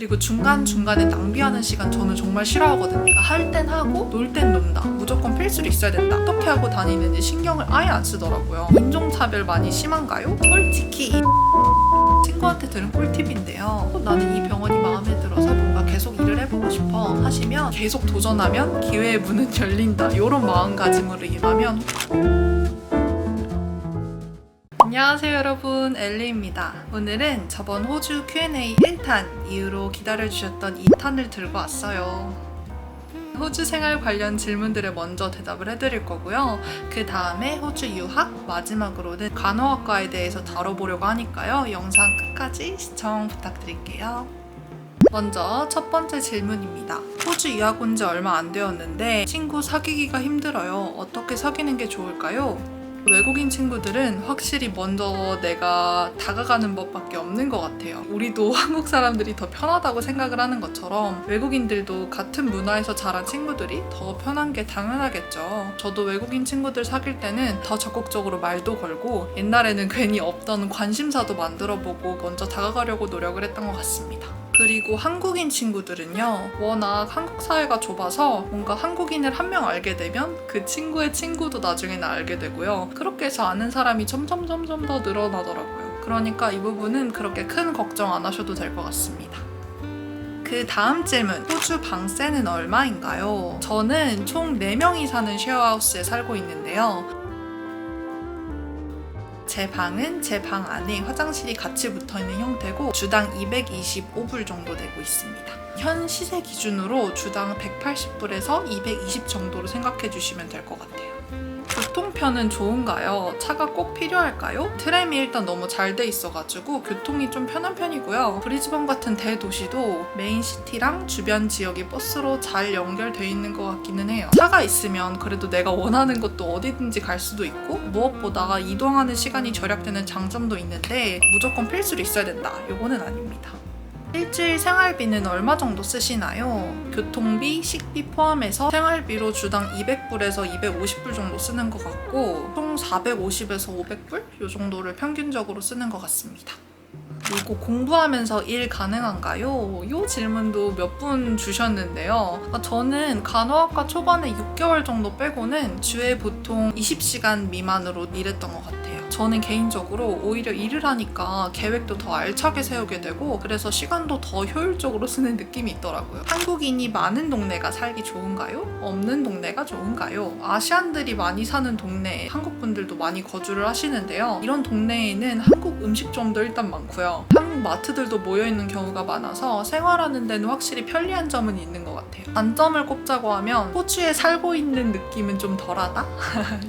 그리고 중간중간에 낭비하는 시간 저는 정말 싫어하거든요. 그러니까 할 땐 하고 놀 땐 논다. 무조건 필수로 있어야 된다. 어떻게 하고 다니는지 신경을 아예 안 쓰더라고요. 인종차별 많이 심한가요? 솔직히 이 친구한테 들은 꿀팁인데요. 나는 이 병원이 마음에 들어서 뭔가 계속 일을 해보고 싶어 하시면 계속 도전하면 기회의 문은 열린다. 이런 마음가짐으로 임하면 안녕하세요 여러분, 엘리입니다. 오늘은 저번 호주 Q&A 1탄 이후로 기다려주셨던 2탄을 들고 왔어요. 호주 생활 관련 질문들에 먼저 대답을 해드릴 거고요. 그 다음에 호주 유학, 마지막으로는 간호학과에 대해서 다뤄보려고 하니까요. 영상 끝까지 시청 부탁드릴게요. 먼저 첫 번째 질문입니다. 호주 유학 온 지 얼마 안 되었는데 친구 사귀기가 힘들어요. 어떻게 사귀는 게 좋을까요? 외국인 친구들은 확실히 먼저 내가 다가가는 법밖에 없는 것 같아요. 우리도 한국 사람들이 더 편하다고 생각을 하는 것처럼 외국인들도 같은 문화에서 자란 친구들이 더 편한 게 당연하겠죠. 저도 외국인 친구들 사귈 때는 더 적극적으로 말도 걸고 옛날에는 괜히 없던 관심사도 만들어보고 먼저 다가가려고 노력을 했던 것 같습니다. 그리고 한국인 친구들은요, 워낙 한국 사회가 좁아서 뭔가 한국인을 한 명 알게 되면 그 친구의 친구도 나중에는 알게 되고요. 그렇게 해서 아는 사람이 점점 더 늘어나더라고요. 그러니까 이 부분은 그렇게 큰 걱정 안 하셔도 될 것 같습니다. 그 다음 질문, 호주 방세는 얼마인가요? 저는 총 4명이 사는 쉐어하우스에 살고 있는데요. 제 방은 제 방 안에 화장실이 같이 붙어있는 형태고 주당 225불 정도 내고 있습니다. 현 시세 기준으로 주당 180불에서 220 정도로 생각해 주시면 될 것 같아요. 교통편은 좋은가요? 차가 꼭 필요할까요? 트램이 일단 너무 잘 돼 있어가지고 교통이 좀 편한 편이고요. 브리즈번 같은 대도시도 메인시티랑 주변 지역이 버스로 잘 연결돼 있는 것 같기는 해요. 차가 있으면 그래도 내가 원하는 곳도 어디든지 갈 수도 있고 무엇보다 이동하는 시간이 절약되는 장점도 있는데 무조건 필수로 있어야 된다. 요거는 아닙니다. 일주일 생활비는 얼마 정도 쓰시나요? 교통비, 식비 포함해서 생활비로 주당 200불에서 250불 정도 쓰는 것 같고 총 450에서 500불? 요 정도를 평균적으로 쓰는 것 같습니다. 그리고 공부하면서 일 가능한가요? 이 질문도 몇 분 주셨는데요. 저는 간호학과 초반에 6개월 정도 빼고는 주에 보통 20시간 미만으로 일했던 것 같아요. 저는 개인적으로 오히려 일을 하니까 계획도 더 알차게 세우게 되고 그래서 시간도 더 효율적으로 쓰는 느낌이 있더라고요. 한국인이 많은 동네가 살기 좋은가요? 없는 동네가 좋은가요? 아시안들이 많이 사는 동네에 한국분들도 많이 거주를 하시는데요. 이런 동네에는 한국 음식점도 일단 많고요. 한국 마트들도 모여있는 경우가 많아서 생활하는 데는 확실히 편리한 점은 있는 것 같아요. 단점을 꼽자고 하면 호주에 살고 있는 느낌은 좀 덜하다?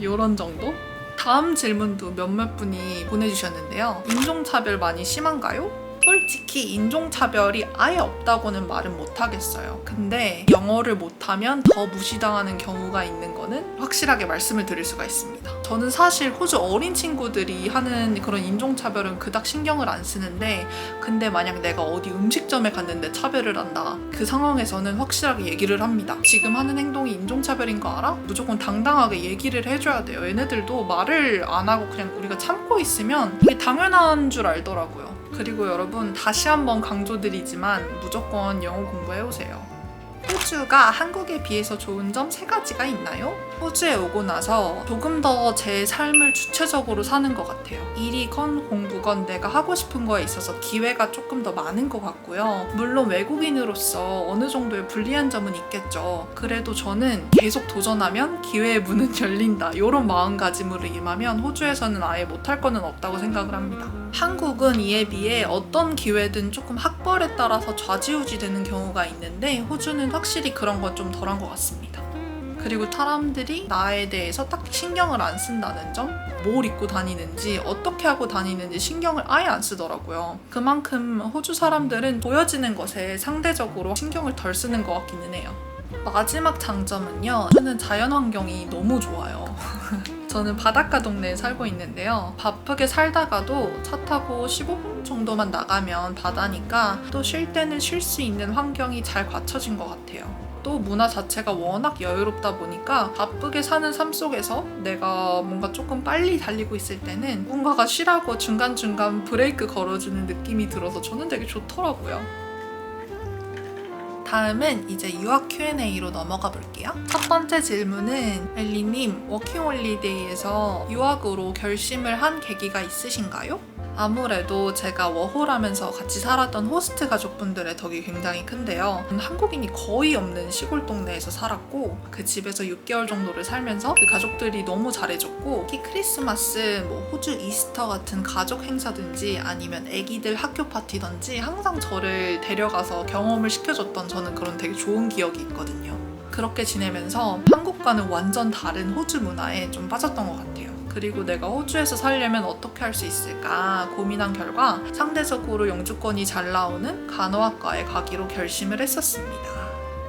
이런 정도? 다음 질문도 몇몇 분이 보내주셨는데요. 인종차별 많이 심한가요? 솔직히 인종차별이 아예 없다고는 말은 못하겠어요. 근데 영어를 못하면 더 무시당하는 경우가 있는 거는 확실하게 말씀을 드릴 수가 있습니다. 저는 사실 호주 어린 친구들이 하는 그런 인종차별은 그닥 신경을 안 쓰는데 근데 만약 내가 어디 음식점에 갔는데 차별을 한다. 그 상황에서는 확실하게 얘기를 합니다. 지금 하는 행동이 인종차별인 거 알아? 무조건 당당하게 얘기를 해줘야 돼요. 얘네들도 말을 안 하고 그냥 우리가 참고 있으면 이게 당연한 줄 알더라고요. 그리고 여러분 다시 한번 강조드리지만 무조건 영어 공부해오세요. 호주가 한국에 비해서 좋은 점 3가지가 있나요? 호주에 오고 나서 조금 더 제 삶을 주체적으로 사는 것 같아요. 일이건 공부건 내가 하고 싶은 거에 있어서 기회가 조금 더 많은 것 같고요. 물론 외국인으로서 어느 정도의 불리한 점은 있겠죠. 그래도 저는 계속 도전하면 기회의 문은 열린다. 이런 마음가짐으로 임하면 호주에서는 아예 못할 거는 없다고 생각을 합니다. 한국은 이에 비해 어떤 기회든 조금 학벌에 따라서 좌지우지 되는 경우가 있는데 호주는 확실히 그런 건 좀 덜한 것 같습니다. 그리고 사람들이 나에 대해서 딱 신경을 안 쓴다는 점? 뭘 입고 다니는지, 어떻게 하고 다니는지 신경을 아예 안 쓰더라고요. 그만큼 호주 사람들은 보여지는 것에 상대적으로 신경을 덜 쓰는 것 같기는 해요. 마지막 장점은요. 저는 자연환경이 너무 좋아요. 저는 바닷가 동네에 살고 있는데요. 바쁘게 살다가도 차 타고 15분 정도만 나가면 바다니까 또 쉴 때는 쉴 수 있는 환경이 잘 갖춰진 것 같아요. 또 문화 자체가 워낙 여유롭다 보니까 바쁘게 사는 삶 속에서 내가 뭔가 조금 빨리 달리고 있을 때는 누군가가 쉬라고 중간중간 브레이크 걸어주는 느낌이 들어서 저는 되게 좋더라고요. 다음은 이제 유학 Q&A로 넘어가 볼게요. 첫 번째 질문은 엘리님, 워킹홀리데이에서 유학으로 결심을 한 계기가 있으신가요? 아무래도 제가 워홀하면서 같이 살았던 호스트 가족분들의 덕이 굉장히 큰데요. 한국인이 거의 없는 시골 동네에서 살았고 그 집에서 6개월 정도를 살면서 그 가족들이 너무 잘해줬고 특히 크리스마스, 호주 이스터 같은 가족 행사든지 아니면 애기들 학교 파티든지 항상 저를 데려가서 경험을 시켜줬던 저는 그런 되게 좋은 기억이 있거든요. 그렇게 지내면서 한국과는 완전 다른 호주 문화에 좀 빠졌던 것 같아요. 그리고 내가 호주에서 살려면 어떻게 할 수 있을까 고민한 결과 상대적으로 영주권이 잘 나오는 간호학과에 가기로 결심을 했었습니다.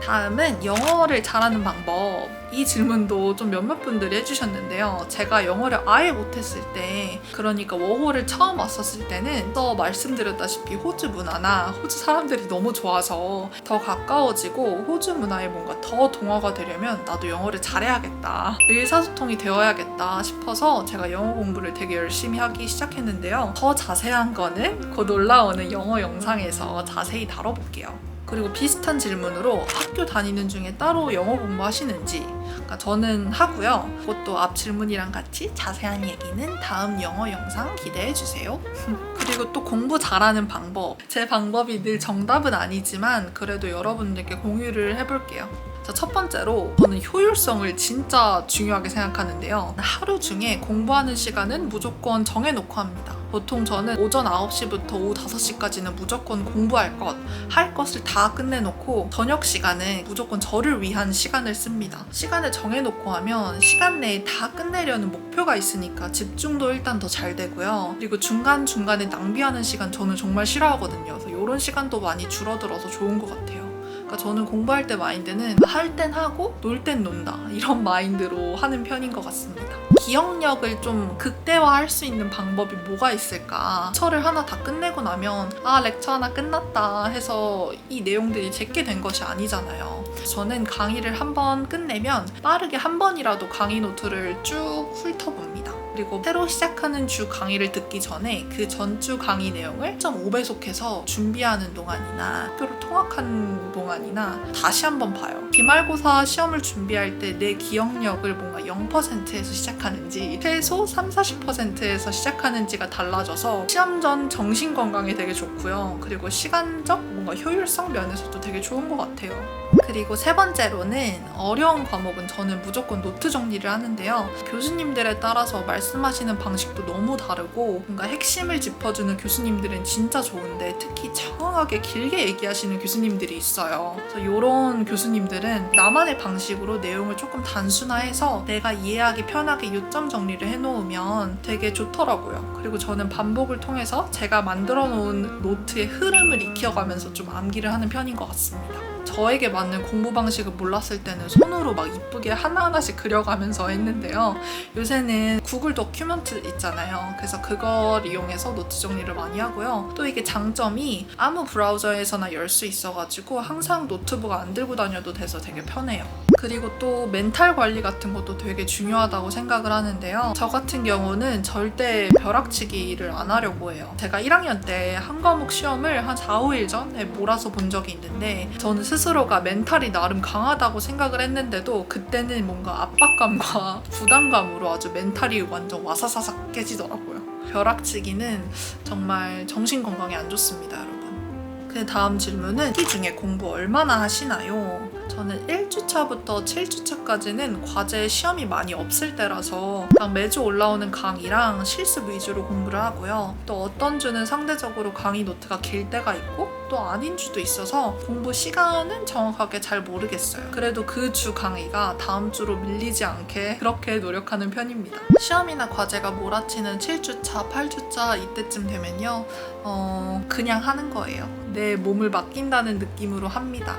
다음은 영어를 잘하는 방법. 이 질문도 좀 몇몇 분들이 해주셨는데요. 제가 영어를 아예 못했을 때, 그러니까 워홀을 처음 왔었을 때는 또 말씀드렸다시피 호주 문화나 호주 사람들이 너무 좋아서 더 가까워지고 호주 문화에 뭔가 더 동화가 되려면 나도 영어를 잘해야겠다, 의사소통이 되어야겠다 싶어서 제가 영어 공부를 되게 열심히 하기 시작했는데요. 더 자세한 거는 곧 올라오는 영어 영상에서 자세히 다뤄볼게요. 그리고 비슷한 질문으로 학교 다니는 중에 따로 영어 공부하시는지, 그러니까 저는 하고요. 그것도 앞 질문이랑 같이 자세한 얘기는 다음 영어 영상 기대해주세요. 그리고 또 공부 잘하는 방법. 제 방법이 늘 정답은 아니지만 그래도 여러분들께 공유를 해볼게요. 자, 첫 번째로 저는 효율성을 진짜 중요하게 생각하는데요. 하루 중에 공부하는 시간은 무조건 정해놓고 합니다. 보통 저는 오전 9시부터 오후 5시까지는 무조건 공부할 것, 할 것을 다 끝내놓고 저녁 시간은 무조건 저를 위한 시간을 씁니다. 시간을 정해놓고 하면 시간 내에 다 끝내려는 목표가 있으니까 집중도 일단 더 잘 되고요. 그리고 중간중간에 낭비하는 시간 저는 정말 싫어하거든요. 그래서 이런 시간도 많이 줄어들어서 좋은 것 같아요. 그러니까 저는 공부할 때 마인드는 할 땐 하고 놀 땐 논다, 이런 마인드로 하는 편인 것 같습니다. 기억력을 좀 극대화할 수 있는 방법이 뭐가 있을까? lecture를 하나 다 끝내고 나면 lecture 하나 끝났다 해서 이 내용들이 제게 된 것이 아니잖아요. 저는 강의를 한 번 끝내면 빠르게 한 번이라도 강의 노트를 쭉 훑어봅니다. 그리고 새로 시작하는 주 강의를 듣기 전에 그 전주 강의 내용을 1.5배속해서 준비하는 동안이나 학교를 통학하는 동안이나 다시 한번 봐요. 기말고사 시험을 준비할 때 내 기억력을 뭔가 0%에서 시작하는지 최소 30-40%에서 시작하는지가 달라져서 시험 전 정신 건강에 되게 좋고요. 그리고 시간적 뭔가 효율성 면에서도 되게 좋은 것 같아요. 그리고 세 번째로는 어려운 과목은 저는 무조건 노트 정리를 하는데요. 교수님들에 따라서 말씀하시는 방식도 너무 다르고 뭔가 핵심을 짚어주는 교수님들은 진짜 좋은데 특히 정확하게 길게 얘기하시는 교수님들이 있어요. 그래서 이런 교수님들은 나만의 방식으로 내용을 조금 단순화해서 내가 이해하기 편하게 요점 정리를 해놓으면 되게 좋더라고요. 그리고 저는 반복을 통해서 제가 만들어 놓은 노트의 흐름을 익혀가면서 좀 암기를 하는 편인 것 같습니다. 저에게 맞는 공부 방식을 몰랐을 때는 손으로 막 이쁘게 하나하나씩 그려가면서 했는데요. 요새는 구글 도큐멘트 있잖아요. 그래서 그걸 이용해서 노트 정리를 많이 하고요. 또 이게 장점이 아무 브라우저에서나 열 수 있어가지고 항상 노트북 안 들고 다녀도 돼서 되게 편해요. 그리고 또 멘탈 관리 같은 것도 되게 중요하다고 생각을 하는데요. 저 같은 경우는 절대 벼락치기를 안 하려고 해요. 제가 1학년 때 한 과목 시험을 한 4-5일 전에 몰아서 본 적이 있는데 저는 스스로가 멘탈이 나름 강하다고 생각을 했는데도 그때는 뭔가 압박감과 부담감으로 아주 멘탈이 완전 와사사삭 깨지더라고요. 벼락치기는 정말 정신건강에 안 좋습니다, 여러분. 그 다음 질문은 이 중에 공부 얼마나 하시나요? 저는 1주차부터 7주차까지는 과제 시험이 많이 없을 때라서 그냥 매주 올라오는 강의랑 실습 위주로 공부를 하고요. 또 어떤 주는 상대적으로 강의 노트가 길 때가 있고 또 아닌 주도 있어서 공부 시간은 정확하게 잘 모르겠어요. 그래도 그 주 강의가 다음 주로 밀리지 않게 그렇게 노력하는 편입니다. 시험이나 과제가 몰아치는 7주차, 8주차 이때쯤 되면요. 그냥 하는 거예요. 내 몸을 맡긴다는 느낌으로 합니다.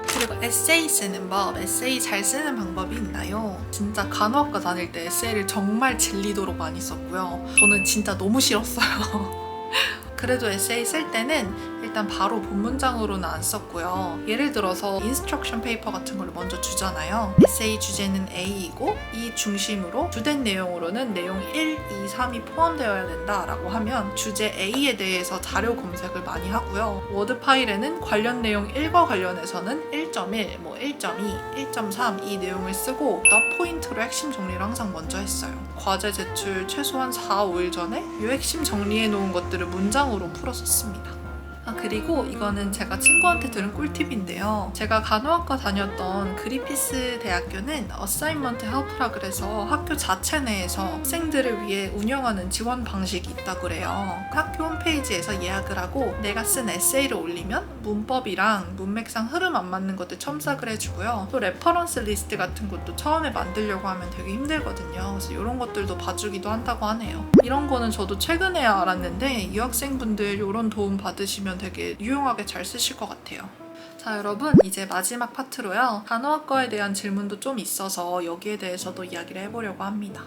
그리고 에세이 쓰는 법, 에세이 잘 쓰는 방법이 있나요? 진짜 간호학과 다닐 때 에세이를 정말 질리도록 많이 썼고요. 저는 진짜 너무 싫었어요. 그래도 에세이 쓸 때는 일단 바로 본 문장으로는 안 썼고요. 예를 들어서 인스트럭션 페이퍼 같은 걸 먼저 주잖아요. 에세이 주제는 A이고 이 중심으로 주된 내용으로는 내용 1, 2, 3이 포함되어야 된다라고 하면 주제 A에 대해서 자료 검색을 많이 하고요. 워드 파일에는 관련 내용 1과 관련해서는 1.1, 1.2, 1.3 이 내용을 쓰고 더 포인트로 핵심 정리를 항상 먼저 했어요. 과제 제출 최소한 4, 5일 전에 이 핵심 정리해 놓은 것들을 문장으로 풀었었습니다. 그리고 이거는 제가 친구한테 들은 꿀팁인데요. 제가 간호학과 다녔던 그리피스 대학교는 어사인먼트 헬프라 그래서 학교 자체 내에서 학생들을 위해 운영하는 지원 방식이 있다고 그래요. 학교 홈페이지에서 예약을 하고 내가 쓴 에세이를 올리면 문법이랑 문맥상 흐름 안 맞는 것들 첨삭을 해주고요. 또 레퍼런스 리스트 같은 것도 처음에 만들려고 하면 되게 힘들거든요. 그래서 이런 것들도 봐주기도 한다고 하네요. 이런 거는 저도 최근에야 알았는데 유학생분들 이런 도움 받으시면 되게 유용하게 잘 쓰실 것 같아요. 자, 여러분 이제 마지막 파트로요. 간호학과에 대한 질문도 좀 있어서 여기에 대해서도 이야기를 해보려고 합니다.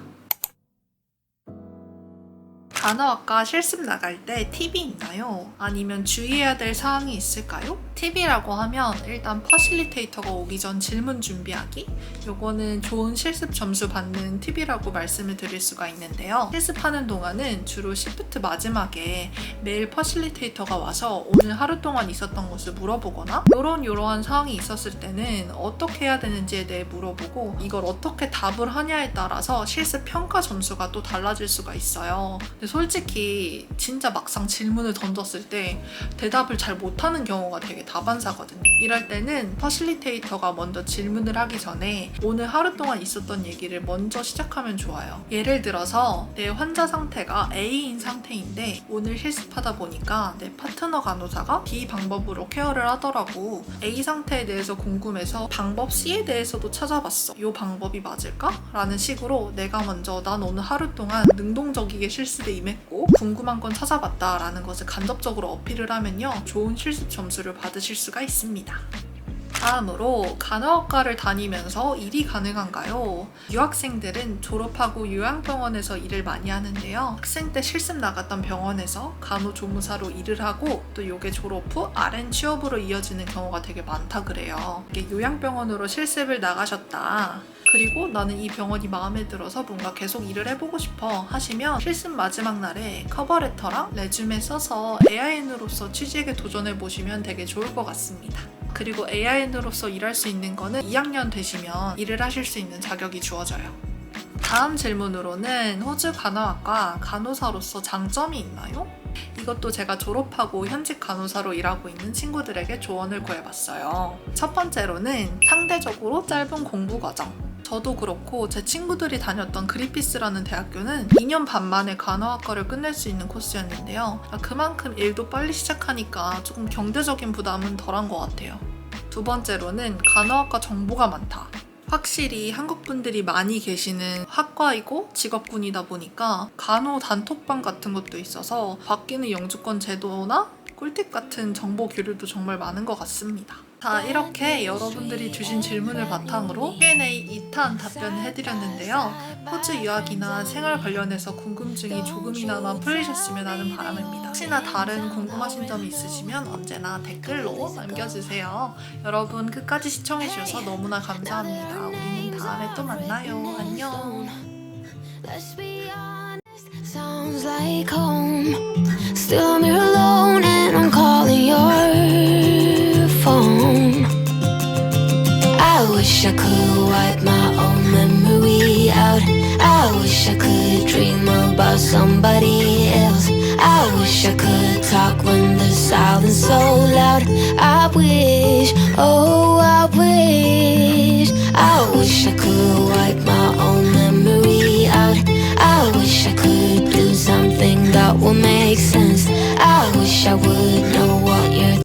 간호학과 실습 나갈 때 팁이 있나요? 아니면 주의해야 될 사항이 있을까요? 팁이라고 하면 일단 퍼실리테이터가 오기 전 질문 준비하기? 요거는 좋은 실습 점수 받는 팁이라고 말씀을 드릴 수가 있는데요. 실습하는 동안은 주로 시프트 마지막에 매일 퍼실리테이터가 와서 오늘 하루 동안 있었던 것을 물어보거나 이러한 사항이 있었을 때는 어떻게 해야 되는지에 대해 물어보고 이걸 어떻게 답을 하냐에 따라서 실습 평가 점수가 또 달라질 수가 있어요. 근데 솔직히 진짜 막상 질문을 던졌을 때 대답을 잘 못하는 경우가 되게 다반사거든요. 이럴 때는 퍼실리테이터가 먼저 질문을 하기 전에 오늘 하루 동안 있었던 얘기를 먼저 시작하면 좋아요. 예를 들어서 내 환자 상태가 A인 상태인데 오늘 실습하다 보니까 내 파트너 간호사가 B 방법으로 케어를 하더라고. A 상태에 대해서 궁금해서 방법 C에 대해서도 찾아봤어. 이 방법이 맞을까? 라는 식으로 내가 먼저 난 오늘 하루 동안 능동적이게 실습에 임했고 궁금한 건 찾아봤다 라는 것을 간접적으로 어필을 하면요. 좋은 실습 점수를 받으실 수가 있습니다. 다음으로 간호학과를 다니면서 일이 가능한가요? 유학생들은 졸업하고 요양병원에서 일을 많이 하는데요. 학생 때 실습 나갔던 병원에서 간호조무사로 일을 하고 또 이게 졸업 후 RN 취업으로 이어지는 경우가 되게 많다 그래요. 이게 요양병원으로 실습을 나가셨다. 그리고 나는 이 병원이 마음에 들어서 뭔가 계속 일을 해보고 싶어 하시면 실습 마지막 날에 커버레터랑 레주메 써서 AIN으로서 취직에 도전해보시면 되게 좋을 것 같습니다. 그리고 AIN으로서 일할 수 있는 거는 2학년 되시면 일을 하실 수 있는 자격이 주어져요. 다음 질문으로는 호주 간호학과 간호사로서 장점이 있나요? 이것도 제가 졸업하고 현직 간호사로 일하고 있는 친구들에게 조언을 구해봤어요. 첫 번째로는 상대적으로 짧은 공부 과정. 저도 그렇고 제 친구들이 다녔던 그리피스라는 대학교는 2년 반 만에 간호학과를 끝낼 수 있는 코스였는데요. 그만큼 일도 빨리 시작하니까 조금 경제적인 부담은 덜한 것 같아요. 두 번째로는 간호학과 정보가 많다. 확실히 한국 분들이 많이 계시는 학과이고 직업군이다 보니까 간호 단톡방 같은 것도 있어서 바뀌는 영주권 제도나 꿀팁 같은 정보 교류도 정말 많은 것 같습니다. 자, 이렇게 여러분들이 주신 질문을 바탕으로 Q&A 2탄 답변을 해드렸는데요. 호주 유학이나 생활 관련해서 궁금증이 조금이나마 풀리셨으면 하는 바람입니다. 혹시나 다른 궁금하신 점이 있으시면 언제나 댓글로 남겨주세요. 여러분 끝까지 시청해주셔서 너무나 감사합니다. 우리는 다음에 또 만나요. 안녕. Sounds like home. Still I'm here alone and I'm calling your phone. I wish I could wipe my own memory out. I wish I could dream about somebody else. I wish I could talk when the silence so loud. I wish, oh I wish. I wish I could wipe my own memory out. I wish I could do something that will make sense.